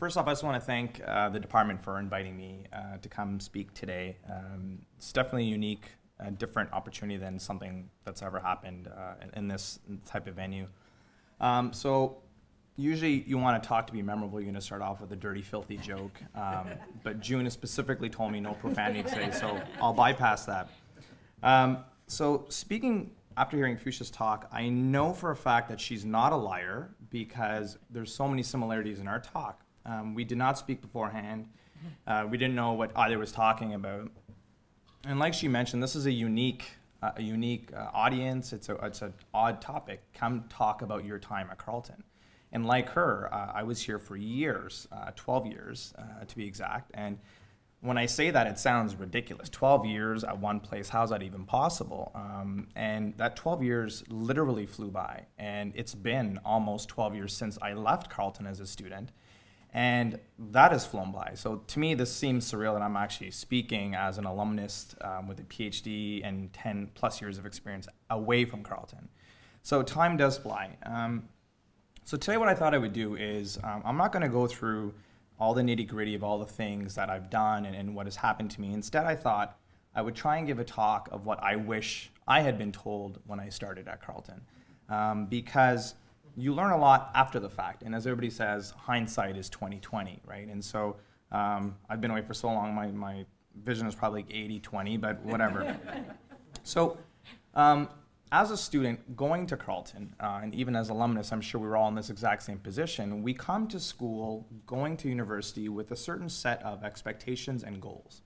First off, I just want to thank the department for inviting me to come speak today. It's definitely a unique, different opportunity than something that's ever happened in this type of venue. So usually you want to talk to be memorable, you're going to start off with a dirty, filthy joke. But June has specifically told me no profanity today, so I'll bypass that. So speaking after hearing Fuchsia's talk, I know for a fact that she's not a liar because there's so many similarities in our talk. We did not speak beforehand. We didn't know what either was talking about. And like she mentioned, this is a unique audience. It's an odd topic. Come talk about your time at Carlton. And like her, I was here for years, 12 years to be exact. And when I say that, it sounds ridiculous. 12 years at one place, how's that even possible? And that 12 years literally flew by. And it's been almost 12 years since I left Carlton as a student. And that has flown by. So to me, this seems surreal that I'm actually speaking as an alumnus with a PhD and 10 plus years of experience away from Carlton. So time does fly. So today what I thought I would do is, I'm not gonna go through all the nitty-gritty of all the things that I've done and what has happened to me. Instead, I thought I would try and give a talk of what I wish I had been told when I started at Carlton. Because you learn a lot after the fact, and as everybody says, hindsight is 20/20, right? And so I've been away for so long, my vision is probably 80/20, but whatever. So as a student going to Carlton, and even as alumnus, I'm sure we were all in this exact same position, we come to school, going to university with a certain set of expectations and goals.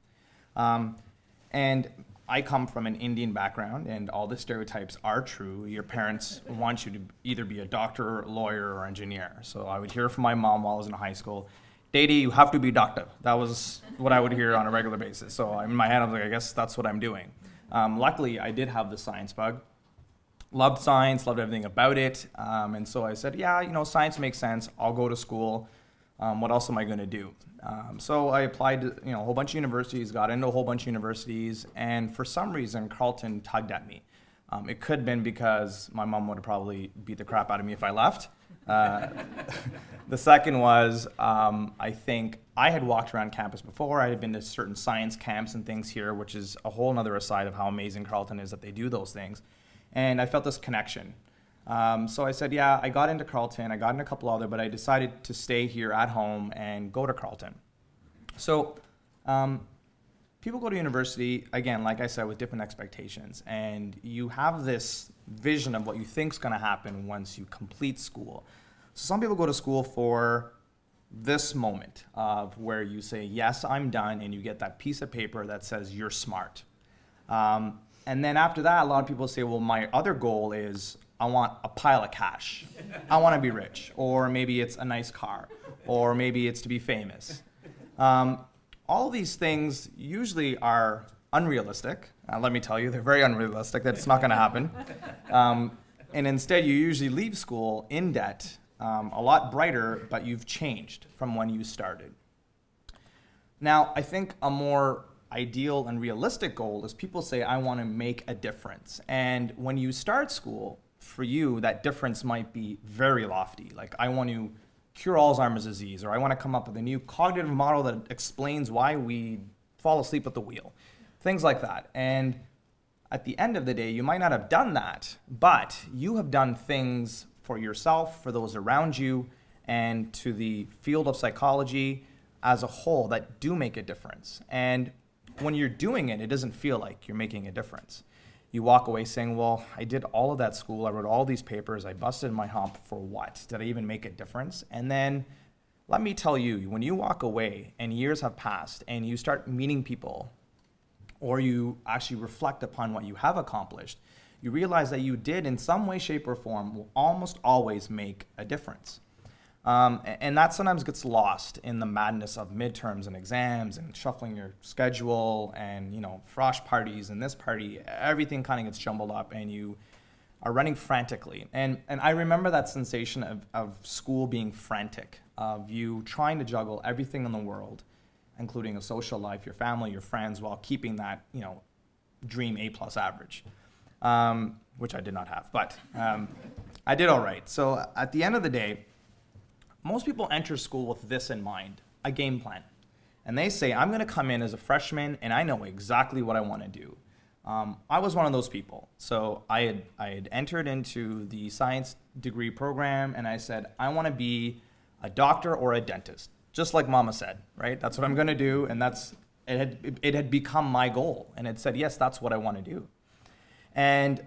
And I come from an Indian background, and all the stereotypes are true. Your parents want you to either be a doctor, lawyer, or engineer. So I would hear from my mom while I was in high school, "Daddy, you have to be a doctor." That was what I would hear on a regular basis. So in my head, I was like, I guess that's what I'm doing. Luckily, I did have the science bug. Loved science, loved everything about it. And so I said, yeah, you know, science makes sense. I'll go to school. What else am I going to do? So I applied to a whole bunch of universities, got into a whole bunch of universities, and for some reason, Carlton tugged at me. It could have been because my mom would have probably beat the crap out of me if I left. The second was, I think I had walked around campus before. I had been to certain science camps and things here, which is a whole other aside of how amazing Carlton is that they do those things. And I felt this connection. So I said, yeah, I got into Carlton, I got in a couple other, but I decided to stay here at home and go to Carlton. So people go to university, again, like I said, with different expectations. And you have this vision of what you think is going to happen once you complete school. So some people go to school for this moment of where you say, yes, I'm done, and you get that piece of paper that says you're smart. And then after that, a lot of people say, well, my other goal is I want a pile of cash. I want to be rich. Or maybe it's a nice car. Or maybe it's to be famous. All these things usually are unrealistic. Let me tell you, they're very unrealistic. That's not going to happen. And instead, you usually leave school in debt, a lot brighter, but you've changed from when you started. Now, I think a more ideal and realistic goal is people say, I want to make a difference. And when you start school, for you, that difference might be very lofty. Like, I want to cure Alzheimer's disease, or I want to come up with a new cognitive model that explains why we fall asleep at the wheel. Things like that. And at the end of the day, you might not have done that, but you have done things for yourself, for those around you, and to the field of psychology as a whole that do make a difference. And when you're doing it, it doesn't feel like you're making a difference. You walk away saying, well, I did all of that school, I wrote all these papers, I busted my hump for what? Did I even make a difference? And then let me tell you, when you walk away and years have passed and you start meeting people, or you actually reflect upon what you have accomplished, you realize that you did in some way, shape, or form will almost always make a difference. And that sometimes gets lost in the madness of midterms and exams and shuffling your schedule and, frosh parties and this party. Everything kind of gets jumbled up and you are running frantically. And I remember that sensation of school being frantic, of you trying to juggle everything in the world, including a social life, your family, your friends, while keeping that, dream A+ average, which I did not have, but I did all right. So at the end of the day, most people enter school with this in mind, a game plan. And they say, I'm going to come in as a freshman and I know exactly what I want to do. I was one of those people. So I had entered into the science degree program and I said, I want to be a doctor or a dentist, just like mama said, right? That's what I'm going to do. And it had become my goal. And it said, yes, that's what I want to do. And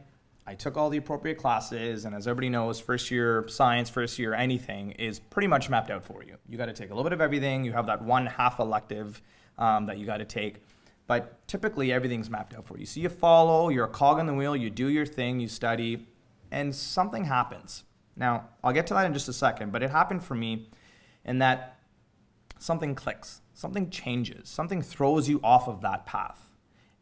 I took all the appropriate classes, and as everybody knows, first year science, first year anything is pretty much mapped out for you. You got to take a little bit of everything. You have that one half elective that you got to take, but typically everything's mapped out for you. So you follow, you're a cog in the wheel, you do your thing, you study, and something happens. Now, I'll get to that in just a second, but it happened for me in that something clicks, something changes, something throws you off of that path.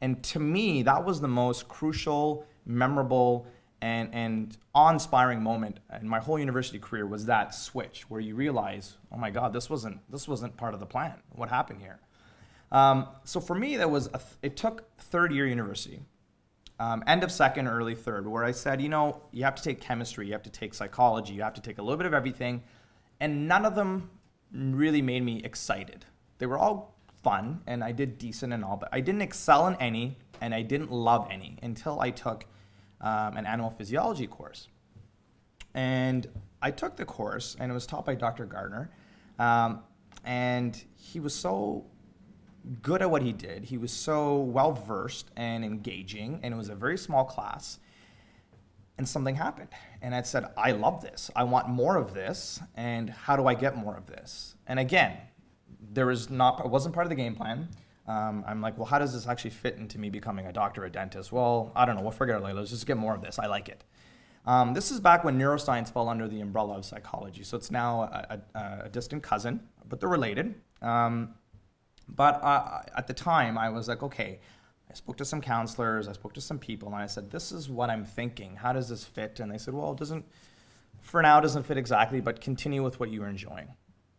And to me, that was the most crucial, memorable, and awe-inspiring moment in my whole university career, was that switch where you realize, oh my God, this wasn't part of the plan. What happened here? So for me, it took third year university, end of second, early third, where I said, you know, you have to take chemistry, you have to take psychology, you have to take a little bit of everything, and none of them really made me excited. They were all fun, and I did decent and all, but I didn't excel in any, and I didn't love any until I took an animal physiology course. And I took the course, and it was taught by Dr. Gardner, and he was so good at what he did. He was so well-versed and engaging, and it was a very small class, and something happened. And I said, I love this. I want more of this, and how do I get more of this? And again, it wasn't part of the game plan. I'm like, well, how does this actually fit into me becoming a doctor or a dentist? Well, I don't know. We'll figure it out later. Let's just get more of this. I like it. This is back when neuroscience fell under the umbrella of psychology. So it's now a distant cousin, but they're related. But at the time, I was like, okay, I spoke to some counselors. I spoke to some people. And I said, this is what I'm thinking. How does this fit? And they said, well, for now, it doesn't fit exactly, but continue with what you are enjoying.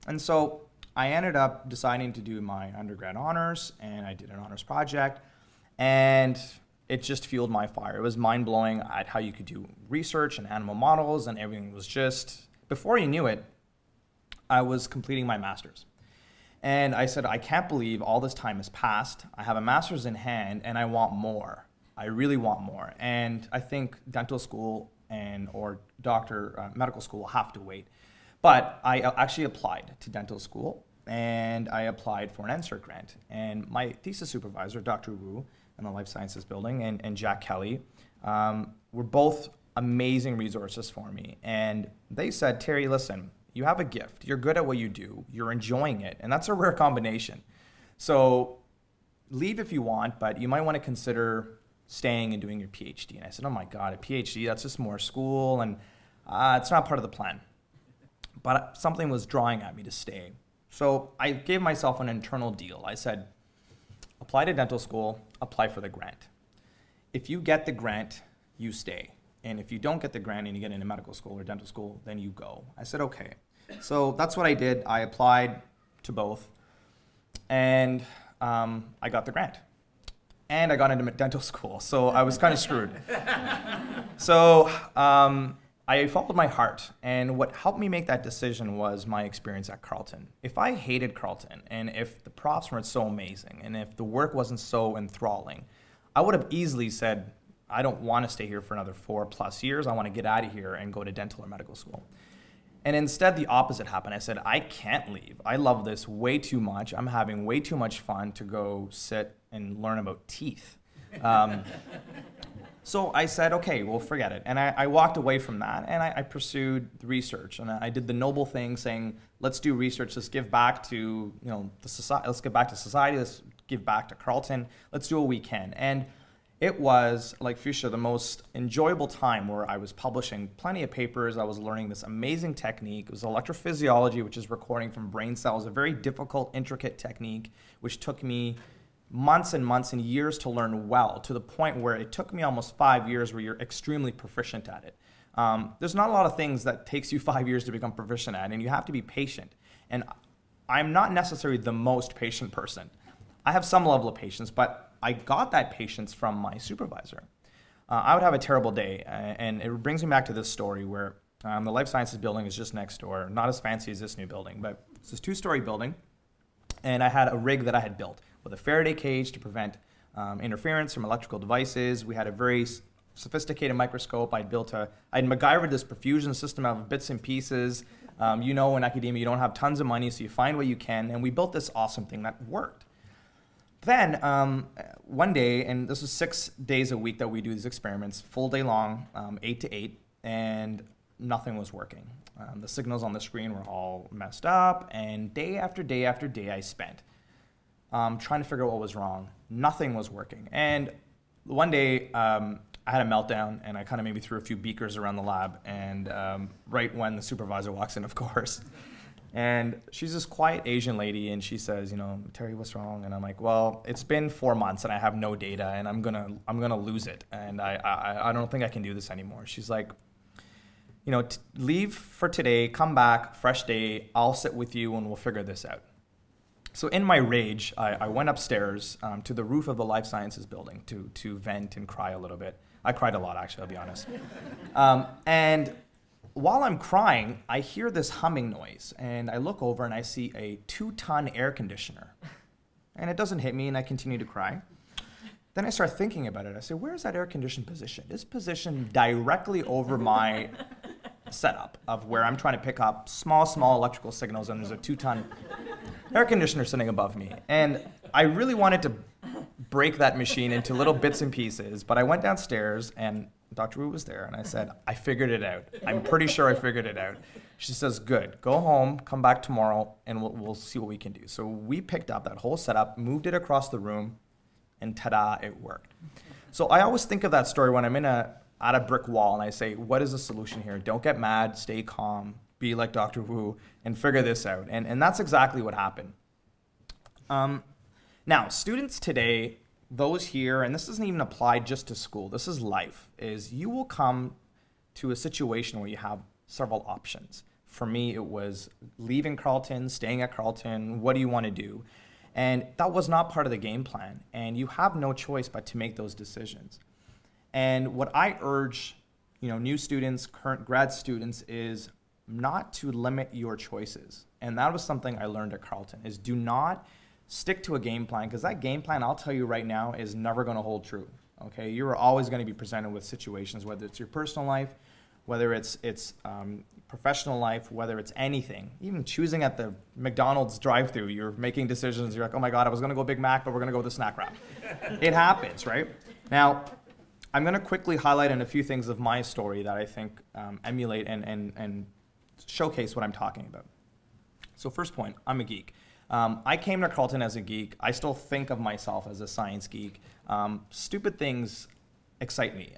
And so I ended up deciding to do my undergrad honors, and I did an honors project, and it just fueled my fire. It was mind-blowing at how you could do research and animal models, and everything was just, before you knew it, I was completing my master's. And I said, I can't believe all this time has passed. I have a master's in hand, and I want more. I really want more. And I think dental school or medical school will have to wait. But I actually applied to dental school, and I applied for an NSERC grant. And my thesis supervisor, Dr. Wu, in the Life Sciences building, and Jack Kelly, were both amazing resources for me. And they said, Terry, listen, you have a gift. You're good at what you do. You're enjoying it. And that's a rare combination. So leave if you want, but you might want to consider staying and doing your PhD. And I said, oh my God, a PhD, that's just more school, and it's not part of the plan. But something was drawing at me to stay. So I gave myself an internal deal. I said, apply to dental school, apply for the grant. If you get the grant, you stay. And if you don't get the grant and you get into medical school or dental school, then you go. I said, okay. So that's what I did. I applied to both, and I got the grant. And I got into dental school, so I was kind of screwed. So I followed my heart, and what helped me make that decision was my experience at Carlton. If I hated Carlton, and if the profs weren't so amazing, and if the work wasn't so enthralling, I would have easily said, I don't want to stay here for another 4+ years. I want to get out of here and go to dental or medical school. And instead, the opposite happened. I said, I can't leave. I love this way too much. I'm having way too much fun to go sit and learn about teeth. So I said, okay, well, forget it. And I walked away from that, and I pursued the research. And I did the noble thing saying, let's do research. Let's give back to the society. Let's give back to society. Let's give back to Carlton. Let's do what we can. And it was, like Fuchsia, the most enjoyable time where I was publishing plenty of papers. I was learning this amazing technique. It was electrophysiology, which is recording from brain cells, a very difficult, intricate technique, which took me months and months and years to learn well, to the point where it took me almost 5 years where you're extremely proficient at it. There's not a lot of things that takes you 5 years to become proficient at, and you have to be patient. And I'm not necessarily the most patient person. I have some level of patience, but I got that patience from my supervisor. I would have a terrible day, and it brings me back to this story where The life sciences building is just next door. Not as fancy as this new building, but it's this 2-story building. And I had a rig that I had built with a Faraday cage to prevent interference from electrical devices. We had a very sophisticated microscope. I'd MacGyvered this perfusion system out of bits and pieces. You know, in academia, you don't have tons of money, so you find what you can. And we built this awesome thing that worked. Then one day, and this was 6 days a week that we do these experiments, full day long, 8 to 8, and nothing was working. The signals on the screen were all messed up, and day after day after day I spent trying to figure out what was wrong. Nothing was working. And one day I had a meltdown, and I kind of maybe threw a few beakers around the lab, and right when the supervisor walks in, of course. And she's this quiet Asian lady, and she says, you know, Terry, what's wrong? And I'm like, well, it's been 4 months, and I have no data, and I'm gonna lose it, and I don't think I can do this anymore. She's like, you know, leave for today, come back, fresh day, I'll sit with you, and we'll figure this out. So in my rage, I went upstairs to the roof of the life sciences building to vent and cry a little bit. I cried a lot, actually, I'll be honest. And while I'm crying, I hear this humming noise, and I look over and I see a 2-ton air conditioner. And it doesn't hit me, and I continue to cry. Then I start thinking about it. I say, where is that air condition positioned? It's positioned directly over my setup of where I'm trying to pick up small electrical signals, and there's a 2-ton air conditioner sitting above me. And I really wanted to break that machine into little bits and pieces, but I went downstairs, and Dr. Wu was there, and I said, I figured it out. I'm pretty sure I figured it out. She says, good, go home, come back tomorrow, and we'll see what we can do. So we picked up that whole setup, moved it across the room, and ta-da, it worked. So I always think of that story when I'm at a brick wall, and I say, what is the solution here? Don't get mad, stay calm, be like Dr. Wu, and figure this out. And that's exactly what happened. Now, students today, those here, and this doesn't even apply just to school, this is life, is you will come to a situation where you have several options. For me, it was leaving Carlton, staying at Carlton, what do you want to do? And that was not part of the game plan, and you have no choice but to make those decisions. And what I urge, you know, new students, current grad students, is not to limit your choices. And that was something I learned at Carlton, is do not stick to a game plan, because that game plan, I'll tell you right now, is never going to hold true. Okay, you're always going to be presented with situations, whether it's your personal life, whether it's professional life, whether it's anything. Even choosing at the McDonald's drive-thru, you're making decisions. You're like, oh my God, I was going to go Big Mac, but we're going to go with the snack wrap. It happens, right? Now, I'm going to quickly highlight in a few things of my story that I think emulate and showcase what I'm talking about. So first point, I'm a geek. I came to Carlton as a geek. I still think of myself as a science geek. Stupid things excite me,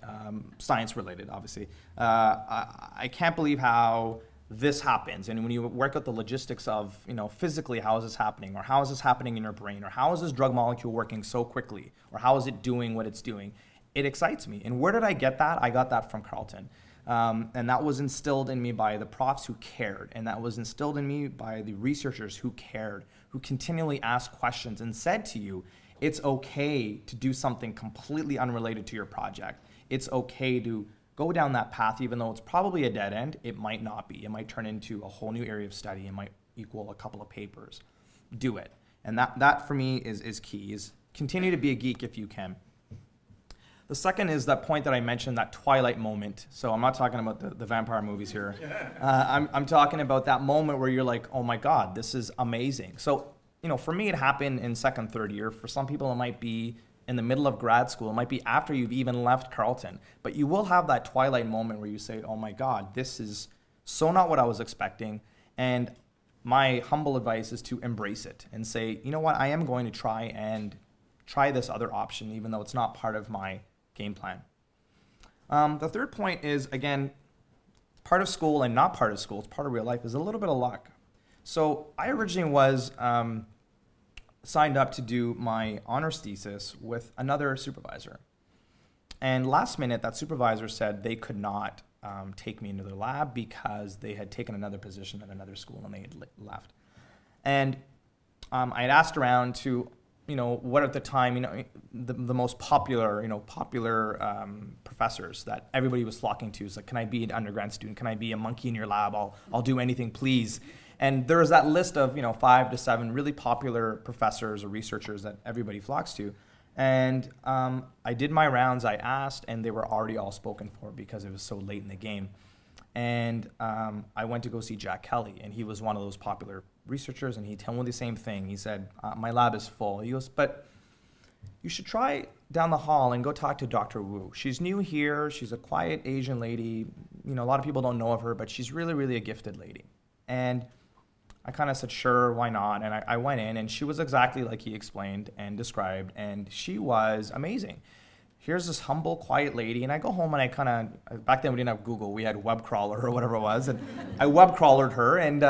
science related, obviously. I can't believe how this happens. And when you work out the logistics of, you know, physically, how is this happening? Or how is this happening in your brain? Or how is this drug molecule working so quickly? Or how is it doing what it's doing? It excites me. And where did I get that? I got that from Carlton. And that was instilled in me by the profs who cared. And that was instilled in me by the researchers who cared, who continually asked questions and said to you, it's okay to do something completely unrelated to your project. It's okay to go down that path, even though it's probably a dead end. It might not be. It might turn into a whole new area of study. It might equal a couple of papers. Do it. And that for me is key, is continue to be a geek if you can. The second is that point that I mentioned, that twilight moment. So I'm not talking about the vampire movies here. I'm talking about that moment where you're like, oh my God, this is amazing. So, you know, for me, it happened in second, third year. For some people, it might be in the middle of grad school. It might be after you've even left Carlton. But you will have that twilight moment where you say, oh my God, this is so not what I was expecting. And my humble advice is to embrace it and say, you know what, I am going to try this other option, even though it's not part of my game plan. The third point is, again, part of school and not part of school, it's part of real life, is a little bit of luck. So I originally was signed up to do my honors thesis with another supervisor. And last minute, that supervisor said they could not take me into their lab because they had taken another position at another school and they had left. And I had asked around to what at the time, the most popular, professors that everybody was flocking to is like, can I be an undergrad student? Can I be a monkey in your lab? I'll do anything, please. And there's that list of, 5 to 7 really popular professors or researchers that everybody flocks to. And I did my rounds, I asked, and they were already all spoken for because it was so late in the game. And I went to go see Jack Kelly, and he was one of those popular researchers, and he told me the same thing. He said, my lab is full. He goes, but you should try down the hall and go talk to Dr. Wu. She's new here. She's a quiet Asian lady. A lot of people don't know of her, but she's really, really a gifted lady. And I kind of said, sure, why not? And I went in, and she was exactly like he explained and described, and she was amazing. Here's this humble, quiet lady, and I go home and I back then we didn't have Google, we had web crawler or whatever it was, and I web crawlered her, and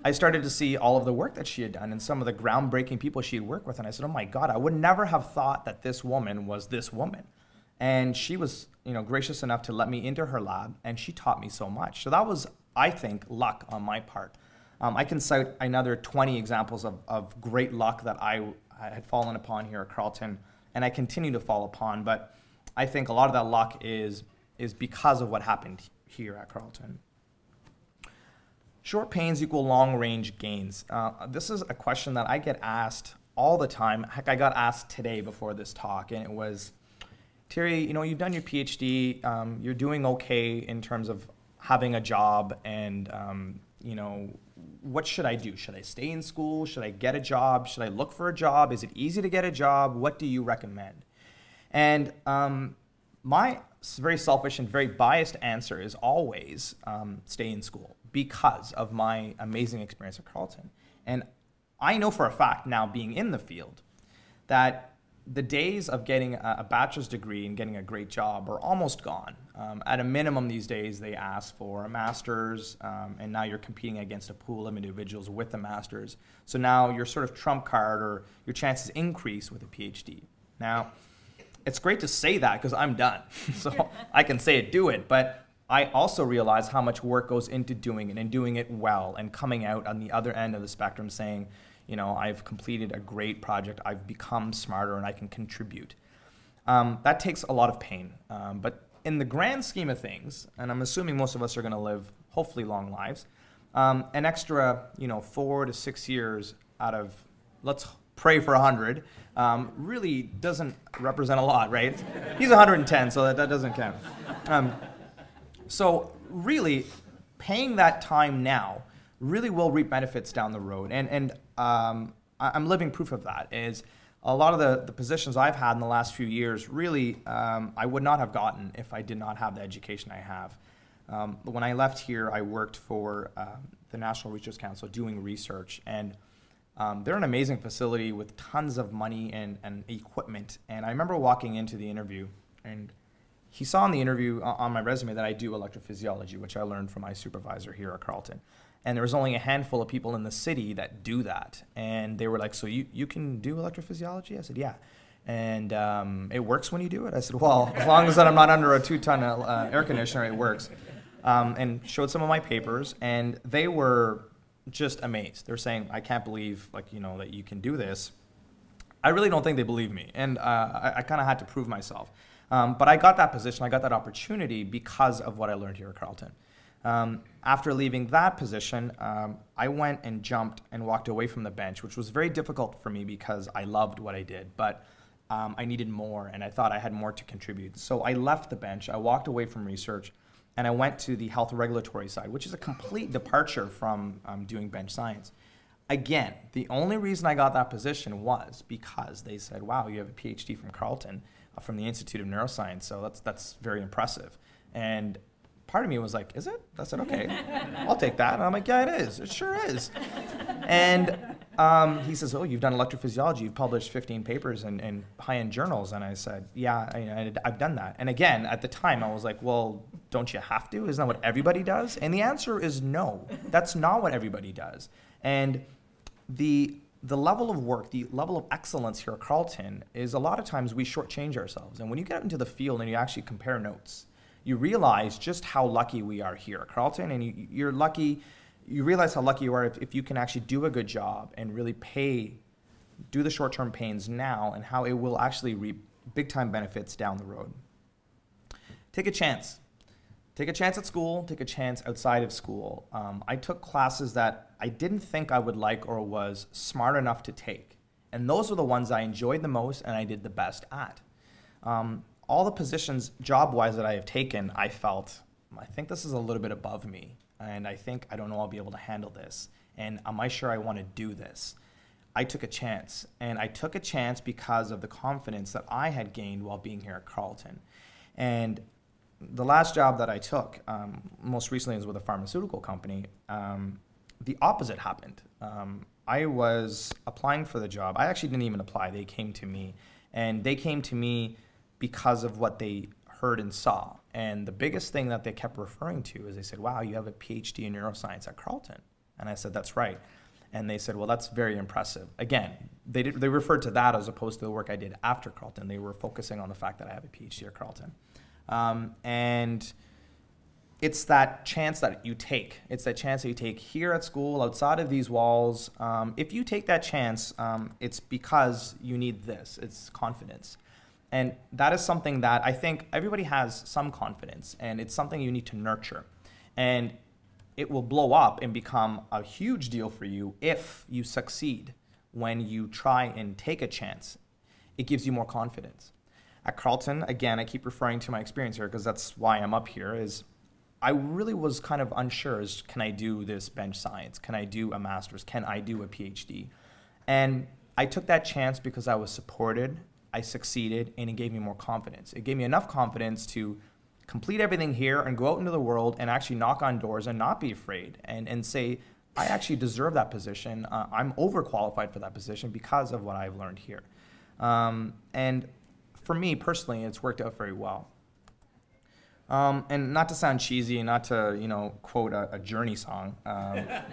I started to see all of the work that she had done and some of the groundbreaking people she had worked with, and I said, oh my God, I would never have thought that this woman was this woman. And she was, gracious enough to let me into her lab, and she taught me so much. So that was, I think, luck on my part. I can cite another 20 examples of great luck that I had fallen upon here at Carlton, and I continue to fall upon, but I think a lot of that luck is because of what happened here at Carlton. Short pains equal long-range gains. This is a question that I get asked all the time. Heck, I got asked today before this talk, and it was, Terry, you've done your PhD, you're doing okay in terms of having a job, and what should I do? Should I stay in school? Should I get a job? Should I look for a job? Is it easy to get a job? What do you recommend? And my very selfish and very biased answer is always stay in school because of my amazing experience at Carlton. And I know for a fact now, being in the field, that the days of getting a bachelor's degree and getting a great job are almost gone. At a minimum these days, they ask for a master's, and now you're competing against a pool of individuals with a master's. So now your sort of trump card or your chances increase with a PhD. Now, it's great to say that because I'm done. So I can say it, do it. But I also realize how much work goes into doing it and doing it well and coming out on the other end of the spectrum saying, I've completed a great project, I've become smarter, and I can contribute. That takes a lot of pain. But in the grand scheme of things, and I'm assuming most of us are going to live hopefully long lives, an extra 4 to 6 years out of, let's pray for 100, really doesn't represent a lot, right? He's 110, so that doesn't count. So really, paying that time now really will reap benefits down the road. And I'm living proof of that. Is a lot of the positions I've had in the last few years, really, I would not have gotten if I did not have the education I have. But when I left here, I worked for the National Research Council doing research. And they're an amazing facility with tons of money and equipment. And I remember walking into the interview, and he saw in the interview on my resume that I do electrophysiology, which I learned from my supervisor here at Carlton. And there was only a handful of people in the city that do that. And they were like, so you can do electrophysiology? I said, yeah. And it works when you do it? I said, well, as long as that I'm not under a 2-ton air conditioner, it works. And showed some of my papers, and they were just amazed. They're saying, I can't believe that you can do this. I really don't think they believe me. And I kind of had to prove myself. But I got that position, I got that opportunity because of what I learned here at Carlton. After leaving that position, I went and jumped and walked away from the bench, which was very difficult for me because I loved what I did, but I needed more and I thought I had more to contribute. So I left the bench, I walked away from research, and I went to the health regulatory side, which is a complete departure from doing bench science. Again, the only reason I got that position was because they said, wow, you have a PhD from Carlton, from the Institute of Neuroscience, so that's very impressive. And part of me was like, is it? I said, okay, I'll take that. And I'm like, yeah, it is. It sure is. And he says, oh, you've done electrophysiology. You've published 15 papers in high-end journals. And I said, yeah, I've done that. And again, at the time, I was like, well, don't you have to? Isn't that what everybody does? And the answer is no. That's not what everybody does. And the level of work, the level of excellence here at Carlton is a lot of times we shortchange ourselves. And when you get into the field and you actually compare notes, you realize just how lucky we are here at Carlton, and you're lucky, you realize how lucky you are if you can actually do a good job and really pay do the short-term pains now and how it will actually reap big-time benefits down the road. Take a chance. Take a chance at school, take a chance outside of school. I took classes that I didn't think I would like or was smart enough to take. And those were the ones I enjoyed the most and I did the best at. All the positions, job-wise, that I have taken, I think this is a little bit above me. And I think, I don't know, I'll be able to handle this. And am I sure I want to do this? I took a chance. And I took a chance because of the confidence that I had gained while being here at Carlton. And the last job that I took, most recently was with a pharmaceutical company, the opposite happened. I was applying for the job. I actually didn't even apply. They came to me. And they came to me because of what they heard and saw. And the biggest thing that they kept referring to is they said, wow, you have a PhD in neuroscience at Carlton. And I said, that's right. And they said, well, that's very impressive. Again, they referred to that as opposed to the work I did after Carlton. They were focusing on the fact that I have a PhD at Carlton. And it's that chance that you take. It's that chance that you take here at school, outside of these walls. If you take that chance, it's because you need this. It's confidence. And that is something that I think everybody has some confidence, and it's something you need to nurture. And it will blow up and become a huge deal for you if you succeed when you try and take a chance. It gives you more confidence. At Carlton, again, I keep referring to my experience here because that's why I'm up here, is I really was kind of unsure as, can I do this bench science? Can I do a master's? Can I do a PhD? And I took that chance because I was supported, I succeeded, and it gave me more confidence. It gave me enough confidence to complete everything here and go out into the world and actually knock on doors and not be afraid and say, I actually deserve that position. I'm overqualified for that position because of what I've learned here. And for me personally, it's worked out very well. And not to sound cheesy, not to quote a Journey song,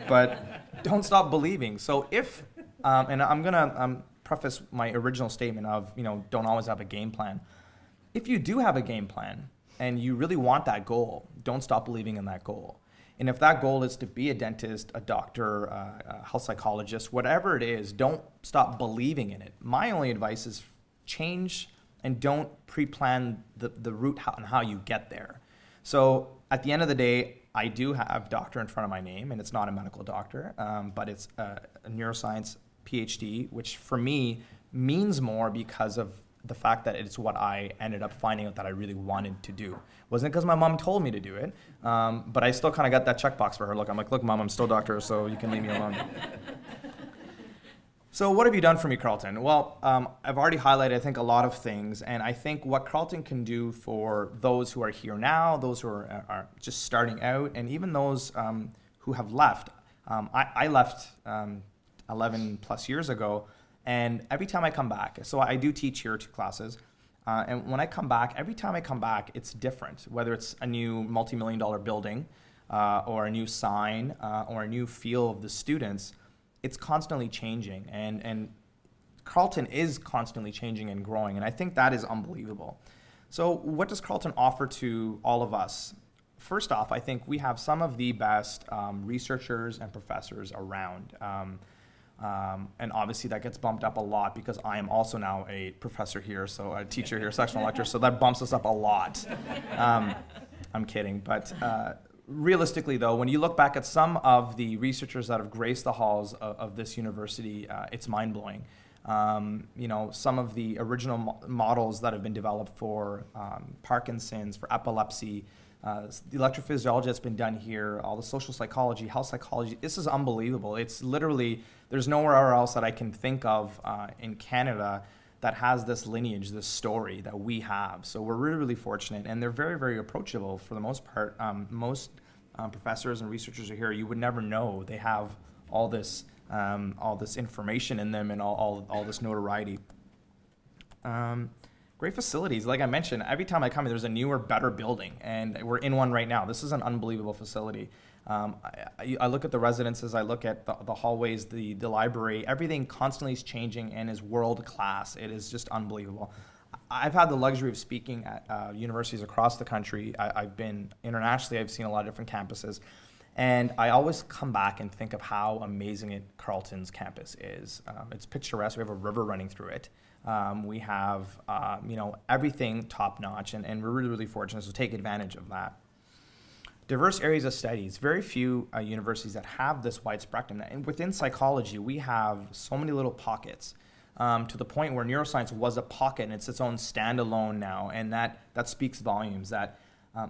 but don't stop believing. So if, and I'm gonna preface my original statement of don't always have a game plan. If you do have a game plan and you really want that goal, don't stop believing in that goal. And if that goal is to be a dentist, a doctor, a health psychologist, whatever it is, don't stop believing in it. My only advice is change and don't pre-plan the route and how you get there. So at the end of the day, I do have doctor in front of my name, and it's not a medical doctor, but it's a neuroscience PhD, which for me means more because of the fact that it's what I ended up finding out that I really wanted to do. It wasn't because my mom told me to do it, but I still kind of got that checkbox for her. Look, I'm like, look, Mom, I'm still a doctor, so you can leave me alone. So what have you done for me, Carlton? Well, I've already highlighted, I think, a lot of things, and I think what Carlton can do for those who are here now, those who are just starting out, and even those who have left. I left 11 plus years ago, and every time I come back, so I do teach here 2 classes, and when I come back, every time I come back, it's different, whether it's a new multi-million-dollar building, or a new sign, or a new feel of the students. It's constantly changing, and Carlton is constantly changing and growing, and I think that is unbelievable. So what does Carlton offer to all of us? First off, I think we have some of the best researchers and professors around, and obviously that gets bumped up a lot because I am also now a professor here, so a teacher here, sectional lecturer, so that bumps us up a lot. I'm kidding, but realistically, though, when you look back at some of the researchers that have graced the halls of this university, it's mind-blowing. Some of the original models that have been developed for Parkinson's, for epilepsy, the electrophysiology that's been done here, all the social psychology, health psychology, this is unbelievable. It's literally, there's nowhere else that I can think of in Canada that has this lineage, this story that we have. So we're really, really fortunate, and they're very, very approachable for the most part. Most professors and researchers are here. You would never know they have all this information in them and all this notoriety. Great facilities. Like I mentioned, every time I come here, there's a newer, better building, and we're in one right now. This is an unbelievable facility. I look at the residences, I look at the hallways, the library, everything constantly is changing and is world class. It is just unbelievable. I've had the luxury of speaking at universities across the country. I've been internationally, I've seen a lot of different campuses. And I always come back and think of how amazing Carlton's campus is. It's picturesque. We have a river running through it. We have, everything top notch, and we're really, really fortunate to take advantage of that. Diverse areas of studies. Very few universities that have this wide spectrum. And within psychology, we have so many little pockets to the point where neuroscience was a pocket and it's its own standalone now. And that speaks volumes that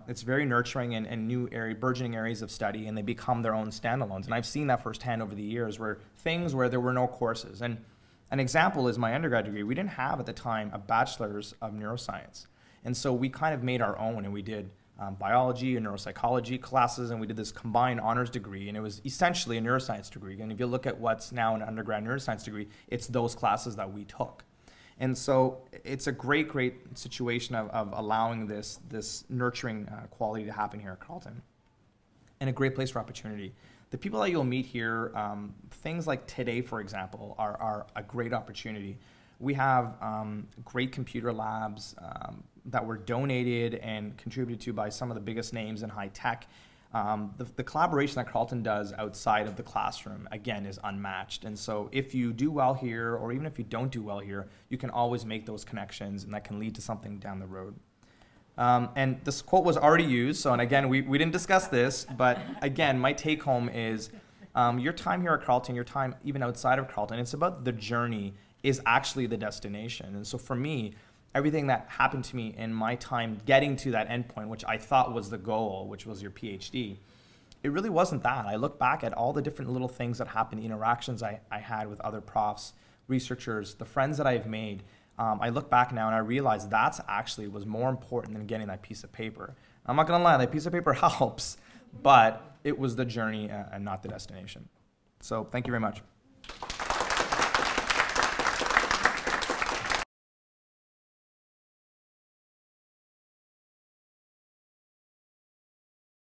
it's very nurturing and new burgeoning areas of study, and they become their own standalones. And I've seen that firsthand over the years where there were no courses. And an example is my undergrad degree. We didn't have at the time a bachelor's of neuroscience. And so we kind of made our own, and we did biology and neuropsychology classes, and we did this combined honors degree, and it was essentially a neuroscience degree. And if you look at what's now an undergrad neuroscience degree, it's those classes that we took. And so it's a great, great situation of allowing this nurturing quality to happen here at Carlton, and a great place for opportunity. The people that you'll meet here, things like today, for example, are a great opportunity. We have great computer labs that were donated and contributed to by some of the biggest names in high tech. The collaboration that Carlton does outside of the classroom, again, is unmatched. And so if you do well here, or even if you don't do well here, you can always make those connections, and that can lead to something down the road. And this quote was already used, and again, we didn't discuss this, but again, my take home is your time here at Carlton, your time even outside of Carlton, it's about the journey is actually the destination. And so for me, everything that happened to me in my time getting to that endpoint, which I thought was the goal, which was your PhD, it really wasn't that. I look back at all the different little things that happened, the interactions I had with other profs, researchers, the friends that I've made. I look back now and I realize that's actually was more important than getting that piece of paper. I'm not gonna lie, that piece of paper helps, but it was the journey and not the destination. So thank you very much.